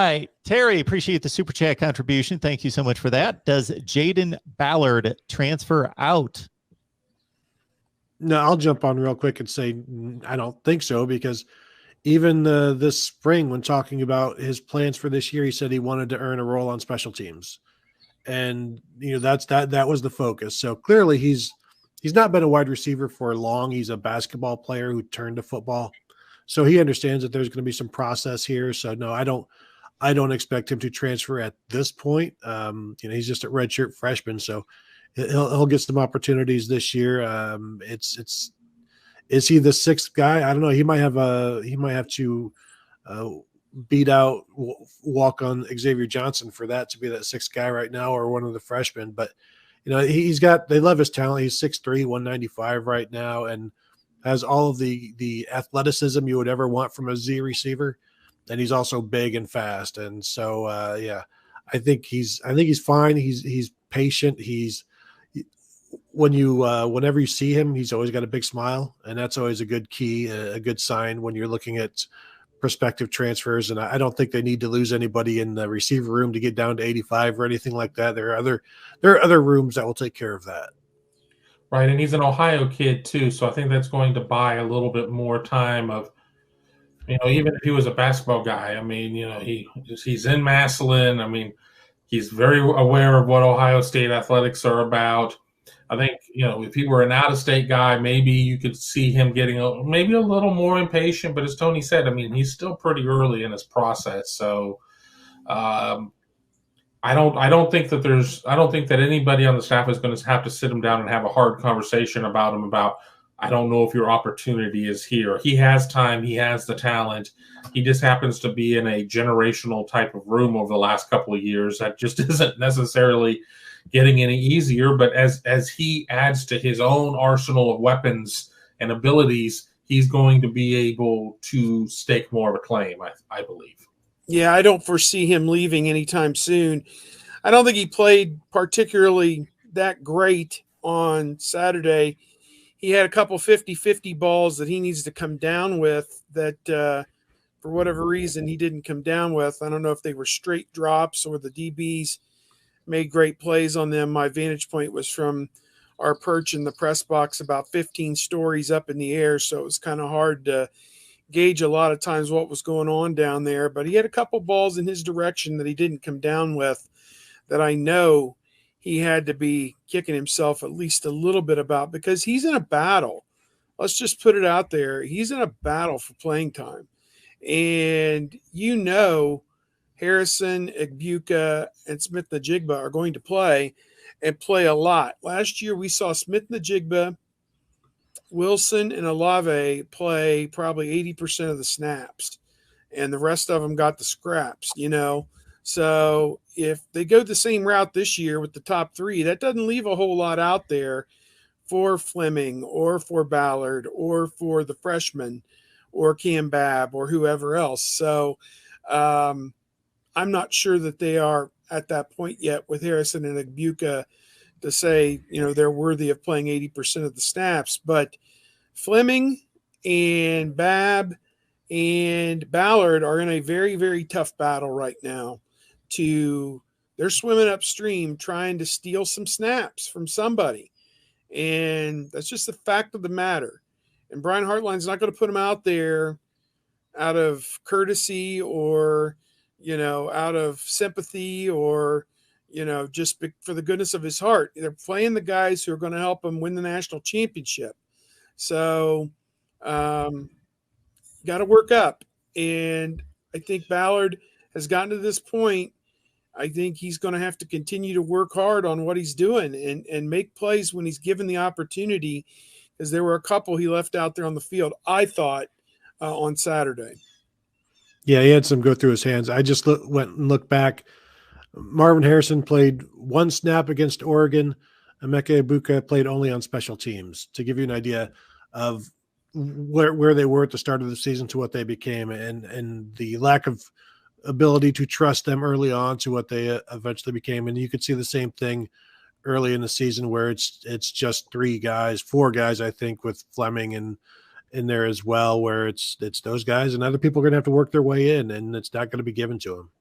right. Terry, appreciate the super chat contribution. Thank you so much for that. Does Jayden Ballard transfer out? No, I'll jump on real quick and say I don't think so, because even this spring, when talking about his plans for this year, he said he wanted to earn a role on special teams, and that was the focus. So clearly, he's not been a wide receiver for long. He's a basketball player who turned to football, so he understands that there's going to be some process here. So no, I don't expect him to transfer at this point. He's just a redshirt freshman, so he'll get some opportunities this year. Is he the sixth guy? I don't know. He might have to beat out walk on Xavier Johnson for that to be that sixth guy right now, or one of the freshmen. But they love his talent. He's 6'3", 195 right now, and has all of the athleticism you would ever want from a Z receiver. And he's also big and fast. And so I think he's fine. He's patient. Whenever you see him, he's always got a big smile, and that's always a good key, a good sign when you're looking at prospective transfers. And I don't think they need to lose anybody in the receiver room to get down to 85 or anything like that. There are other rooms that will take care of that. Right, and he's an Ohio kid too, so I think that's going to buy a little bit more time of, even if he was a basketball guy, he's in Massillon. He's very aware of what Ohio State athletics are about. I think, if he were an out-of-state guy, maybe you could see him getting maybe a little more impatient. But as Tony said, he's still pretty early in his process. So I don't think that anybody on the staff is going to have to sit him down and have a hard conversation about him about, I don't know if your opportunity is here. He has time. He has the talent. He just happens to be in a generational type of room over the last couple of years that just isn't necessarily getting any easier. But as he adds to his own arsenal of weapons and abilities, he's going to be able to stake more of a claim, I believe. Yeah, I don't foresee him leaving anytime soon. I don't think he played particularly that great on Saturday. He had a couple 50-50 balls that he needs to come down with that for whatever reason he didn't come down with. I don't know if they were straight drops or the DBs made great plays on them. My vantage point was from our perch in the press box about 15 stories up in the air, so it was kind of hard to gauge a lot of times what was going on down there. But he had a couple balls in his direction that he didn't come down with that I know he had to be kicking himself at least a little bit about, because he's in a battle. Let's just put it out there. He's in a battle for playing time. And Harrison, Egbuka, and Smith-Njigba are going to play and play a lot. Last year we saw Smith-Njigba, Wilson, and Olave play probably 80% of the snaps, and the rest of them got the scraps, So if they go the same route this year with the top three, that doesn't leave a whole lot out there for Fleming or for Ballard or for the freshman or Cam Babb or whoever else. So I'm not sure that they are at that point yet with Harrison and Egbuka to say, they're worthy of playing 80% of the snaps. But Fleming and Babb and Ballard are in a very, very tough battle right now. They're swimming upstream trying to steal some snaps from somebody. And that's just the fact of the matter. And Brian Hartline's not going to put them out there out of courtesy or, out of sympathy or, just for the goodness of his heart. They're playing the guys who are going to help him win the national championship. So, got to work up. And I think Ballard has gotten to this point. I think he's going to have to continue to work hard on what he's doing and make plays when he's given the opportunity, because there were a couple he left out there on the field, I thought, on Saturday. Yeah, he had some go through his hands. I just went and looked back. Marvin Harrison played one snap against Oregon. Emeka Egbuka played only on special teams, to give you an idea of where they were at the start of the season to what they became, and the lack of ability to trust them early on to what they eventually became. And you could see the same thing early in the season where it's just four guys, I think, with Fleming and in there as well, where it's those guys, and other people are going to have to work their way in, and it's not going to be given to them.